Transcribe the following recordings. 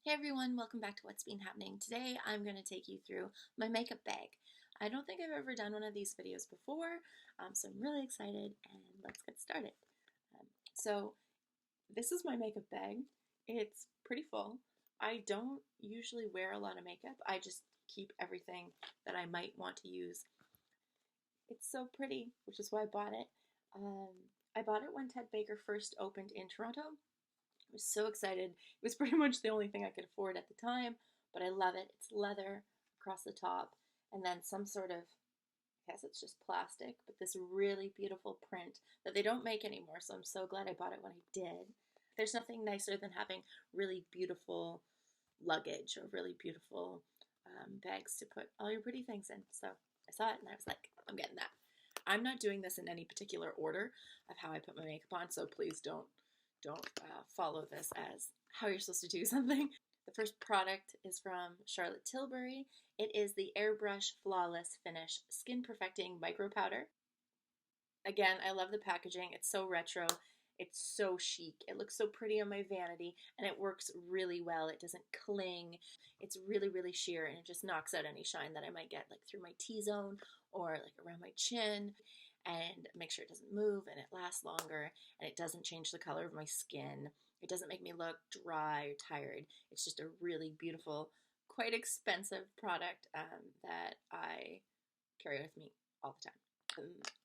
Hey everyone, welcome back to What's Been Happening. Today I'm going to take you through my makeup bag. I don't think I've ever done one of these videos before, so I'm really excited and let's get started. So this is my makeup bag. It's pretty full. I don't usually wear a lot of makeup. I just keep everything that I might want to use. It's so pretty, which is why I bought it. I bought it when Ted Baker first opened in Toronto. I was so excited. It was pretty much the only thing I could afford at the time, but I love it. It's leather across the top, and then some sort of, I guess it's just plastic, but this really beautiful print that they don't make anymore, so I'm so glad I bought it when I did. There's nothing nicer than having really beautiful luggage or really beautiful bags to put all your pretty things in. So I saw it and I was like, I'm getting that. I'm not doing this in any particular order of how I put my makeup on, so please don't follow this as how you're supposed to do something. The first product is from Charlotte Tilbury. It is the Airbrush Flawless Finish Skin Perfecting Micro Powder. Again, I love the packaging. It's so retro. It's so chic. It looks so pretty on my vanity, and it works really well. It doesn't cling. It's really, really sheer, and it just knocks out any shine that I might get like through my T-zone or like around my chin, and make sure it doesn't move and it lasts longer and it doesn't change the color of my skin. It doesn't make me look dry or tired. It's just a really beautiful, quite expensive product that I carry with me all the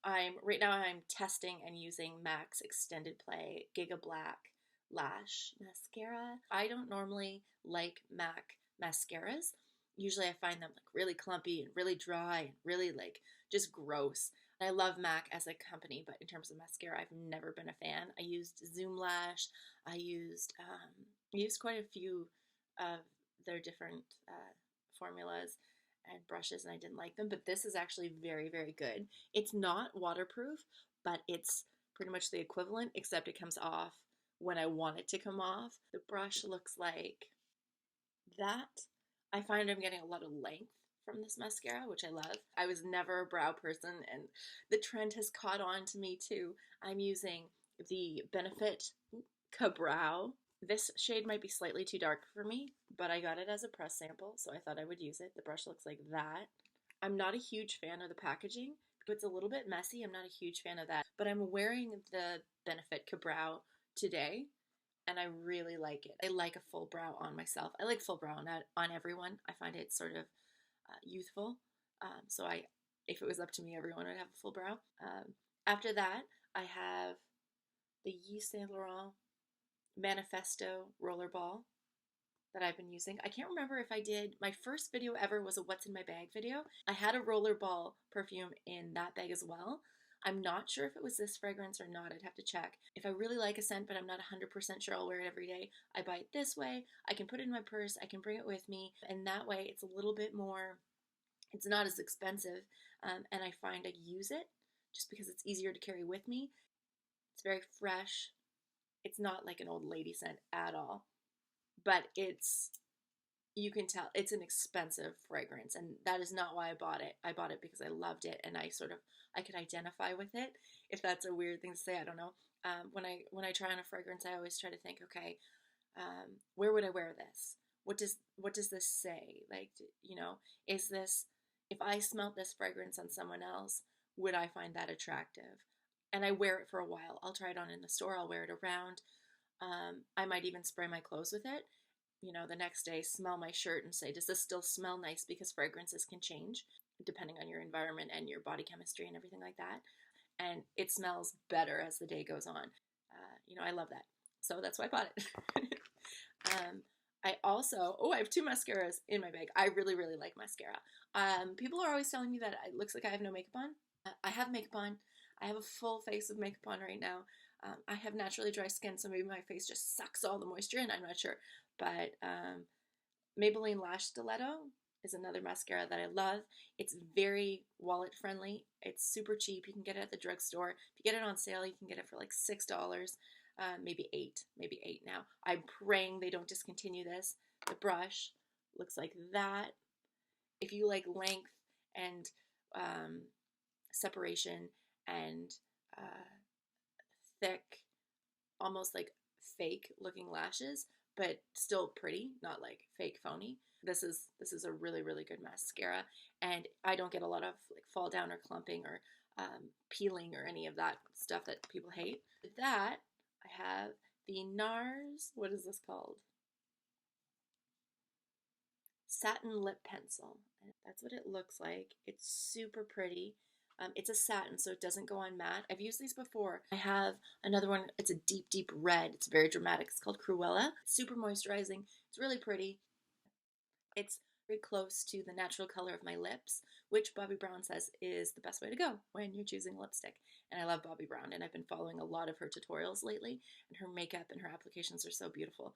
time. Right now I'm testing and using MAC's Extended Play Giga Black Lash Mascara. I don't normally like MAC mascaras. Usually I find them like really clumpy and really dry and really like just gross. I love MAC as a company, but in terms of mascara, I've never been a fan. I used Zoom Lash. I used quite a few of their different formulas and brushes, and I didn't like them. But this is actually very, very good. It's not waterproof, but it's pretty much the equivalent, except it comes off when I want it to come off. The brush looks like that. I find I'm getting a lot of length from this mascara, which I love. I was never a brow person, and the trend has caught on to me too. I'm using the Benefit Cabral. This shade might be slightly too dark for me, but I got it as a press sample, so I thought I would use it. The brush looks like that. I'm not a huge fan of the packaging. It's a little bit messy. I'm not a huge fan of that, but I'm wearing the Benefit Cabral today, and I really like it. I like a full brow on myself. I like full brow on everyone. I find it sort of youthful. So if it was up to me, everyone would have a full brow. After that, I have the Yeast and Laurel Manifesto Rollerball that I've been using. I can't remember if I did, my first video ever was a What's in My Bag video. I had a Rollerball perfume in that bag as well. I'm not sure if it was this fragrance or not. I'd have to check. If I really like a scent, but I'm not 100% sure I'll wear it every day, I buy it this way. I can put it in my purse. I can bring it with me. And that way it's a little bit more, it's not as expensive. And I find I use it just because it's easier to carry with me. It's very fresh. It's not like an old lady scent at all. But you can tell it's an expensive fragrance, and that is not why I bought it. I bought it because I loved it, and I could identify with it. If that's a weird thing to say, I don't know. When I try on a fragrance, I always try to think, okay, where would I wear this? What does this say? Like, is this, if I smelt this fragrance on someone else, would I find that attractive? And I wear it for a while. I'll try it on in the store. I'll wear it around. I might even spray my clothes with it. The next day, smell my shirt and say, does this still smell nice? Because fragrances can change depending on your environment and your body chemistry and everything like that. And it smells better as the day goes on. I love that. So that's why I bought it. I have 2 mascaras in my bag. I really, really like mascara. People are always telling me that it looks like I have no makeup on. I have makeup on. I have a full face of makeup on right now. I have naturally dry skin, so maybe my face just sucks all the moisture in. I'm not sure. But Maybelline Lash Stiletto is another mascara that I love. It's very wallet friendly. It's super cheap. You can get it at the drugstore. If you get it on sale, you can get it for like $6, maybe $8 now. I'm praying they don't discontinue this. The brush looks like that. If you like length and separation and thick, almost like fake looking lashes, but still pretty, not like fake phony. This is a really, really good mascara, and I don't get a lot of like fall down or clumping or peeling or any of that stuff that people hate. With that, I have the NARS, what is this called? Satin Lip Pencil. And that's what it looks like. It's super pretty. It's a satin, so it doesn't go on matte. I've used these before. I have another one. It's a deep, deep red. It's very dramatic. It's called Cruella. Super moisturizing. It's really pretty. It's very close to the natural color of my lips, which Bobbi Brown says is the best way to go when you're choosing lipstick. And I love Bobbi Brown, and I've been following a lot of her tutorials lately, and her makeup and her applications are so beautiful.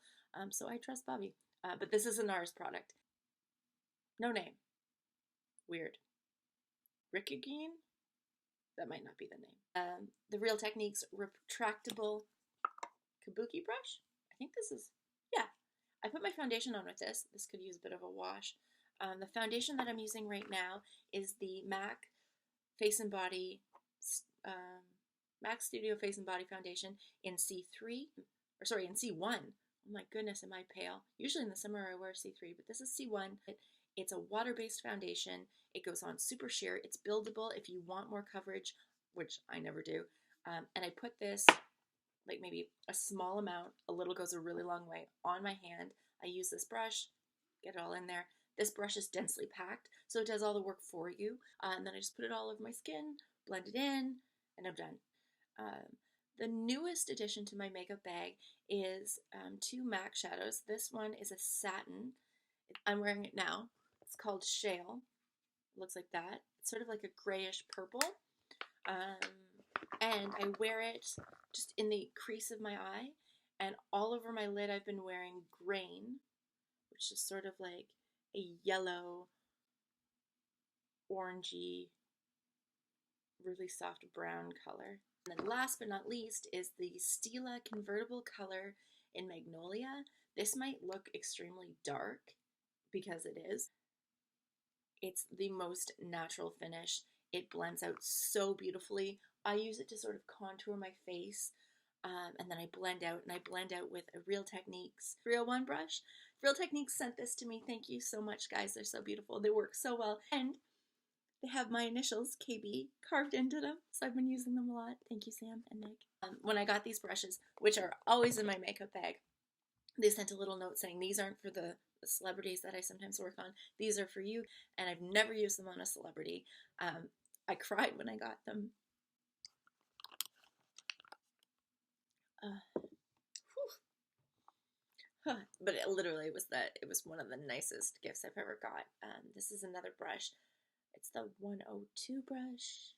So I trust Bobbi. But this is a NARS product. No name. Weird. Rikigine? That might not be the name. The Real Techniques Retractable Kabuki brush. I think this is, yeah. I put my foundation on with this. This could use a bit of a wash. The foundation that I'm using right now is the MAC Face and Body, MAC Studio Face and Body Foundation in C3, or sorry, in C1. Oh my goodness, am I pale? Usually in the summer I wear C3, but this is C1. It's a water-based foundation. It goes on super sheer. It's buildable if you want more coverage, which I never do. And I put this, like maybe a small amount, a little goes a really long way, on my hand. I use this brush, get it all in there. This brush is densely packed, so it does all the work for you. And then I just put it all over my skin, blend it in, and I'm done. The newest addition to my makeup bag is 2 MAC shadows. This one is a satin. I'm wearing it now. It's called Shale. It looks like that. It's sort of like a grayish purple. And I wear it just in the crease of my eye. And all over my lid I've been wearing Grain, which is sort of like a yellow, orangey, really soft brown color. And then last but not least is the Stila Convertible color in Magnolia. This might look extremely dark because it is. It's the most natural finish. It blends out so beautifully. I use it to sort of contour my face, and then I blend out, and I blend out with a Real Techniques 301 brush. Real Techniques sent this to me. Thank you so much, guys. They're so beautiful. They work so well. And they have my initials, KB, carved into them, so I've been using them a lot. Thank you, Sam and Meg. When I got these brushes, which are always in my makeup bag, they sent a little note saying, these aren't for the celebrities that I sometimes work on. These are for you, and I've never used them on a celebrity. I cried when I got them. But it literally was it was one of the nicest gifts I've ever got. This is another brush. It's the 102 brush.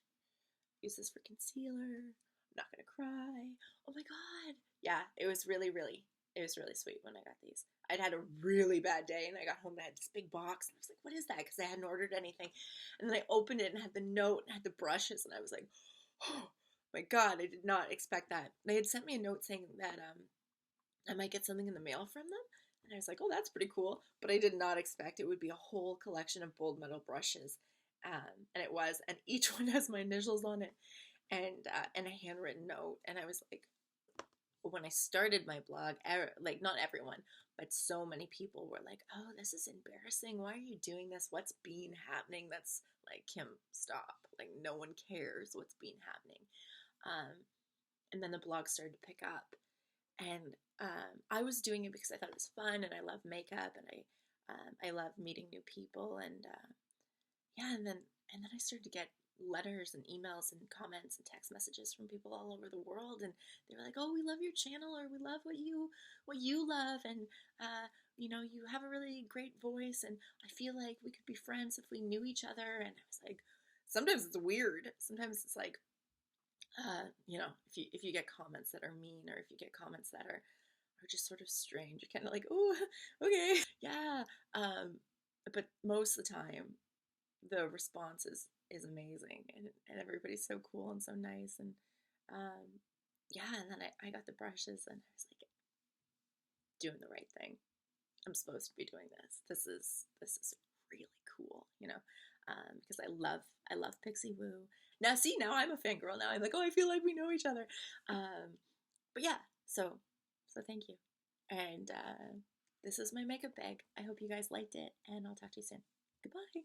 Use this for concealer. I'm not gonna cry. Oh my god. Yeah, it was really sweet when I got these. I'd had a really bad day, and I got home and I had this big box, and I was like, what is that? Because I hadn't ordered anything. And then I opened it and had the note and had the brushes, and I was like, oh my god, I did not expect that. They had sent me a note saying that I might get something in the mail from them, and I was like, oh, that's pretty cool. But I did not expect it would be a whole collection of bold metal brushes. And it was, and each one has my initials on it, and a handwritten note. And I was like, when I started my blog, like not everyone, but so many people were like, oh, this is embarrassing. Why are you doing this? What's been happening? That's like, Kim, stop. Like, no one cares what's been happening. And then the blog started to pick up, and I was doing it because I thought it was fun, and I love makeup, and I love meeting new people, and yeah, and then I started to get letters and emails and comments and text messages from people all over the world, and they were like, oh, we love your channel, or we love what you love, and you know, you have a really great voice, and I feel like we could be friends if we knew each other. And I was like, sometimes it's weird. Sometimes it's like, you know, if you get comments that are mean, or if you get comments that are just sort of strange, you're kind of like, oh, okay, yeah. But most of the time, the response is amazing, and everybody's so cool and so nice, and yeah. And then I got the brushes, and I was like, doing the right thing. I'm supposed to be doing this. This is really cool, you know, because I love Pixie Woo. Now I'm a fangirl now. I'm like, oh, I feel like we know each other. But yeah, so thank you. And this is my makeup bag. I hope you guys liked it, and I'll talk to you soon. Goodbye!